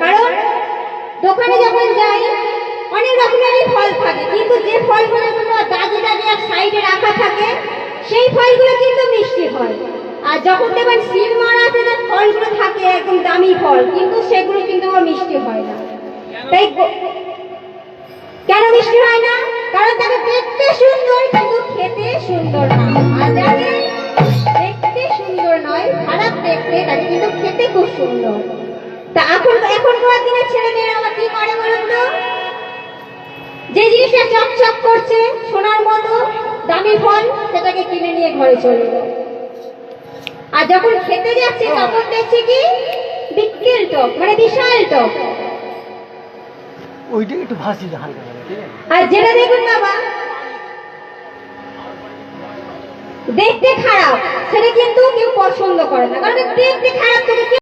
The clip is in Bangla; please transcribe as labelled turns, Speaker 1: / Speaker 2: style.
Speaker 1: কারণ দোকানে যখন যাই অনেক রকমেরই ফল থাকে, কিন্তু যে ফলগুলো দাগে দাগে আর সাইডে রাখা থাকে সেই ফলগুলো কিন্তু মিষ্টি হয়। আর যখন দেখবেন সিল মারা আছে যে ফলগুলো থাকে একদম দামি ফল, কিন্তু সেগুলো কিন্তু মিষ্টি হয় না। তাই কেন মিষ্টি হয় না? কারণ তাকে দেখতে সুন্দর কিন্তু খেতে সুন্দর না। আর যাকে দেখতে সুন্দর নয়, খারাপ দেখতে, তাকে কিন্তু খেতে খুব সুন্দর। তা এখনকার দিনের ছেলে মেয়েরা আবার কি করে বলুন তো? যে জিনিসটা চকচক করছে সোনার মতো দামি ফল, সেটাকে কিনে নিয়ে ঘরে চলে যায়। আর যখন খেতে যাচ্ছে তখন দেখছে কি বিকেল টক, মানে বিশাল টক।
Speaker 2: ওইটা একটু ভাসি হালকা করে, ঠিক আছে?
Speaker 1: আর যেটা দেখুন বাবা দেখতে খারাপ, সেটা কিন্তু কেউ পছন্দ করে না, কারণ দেখতে খারাপ থেকে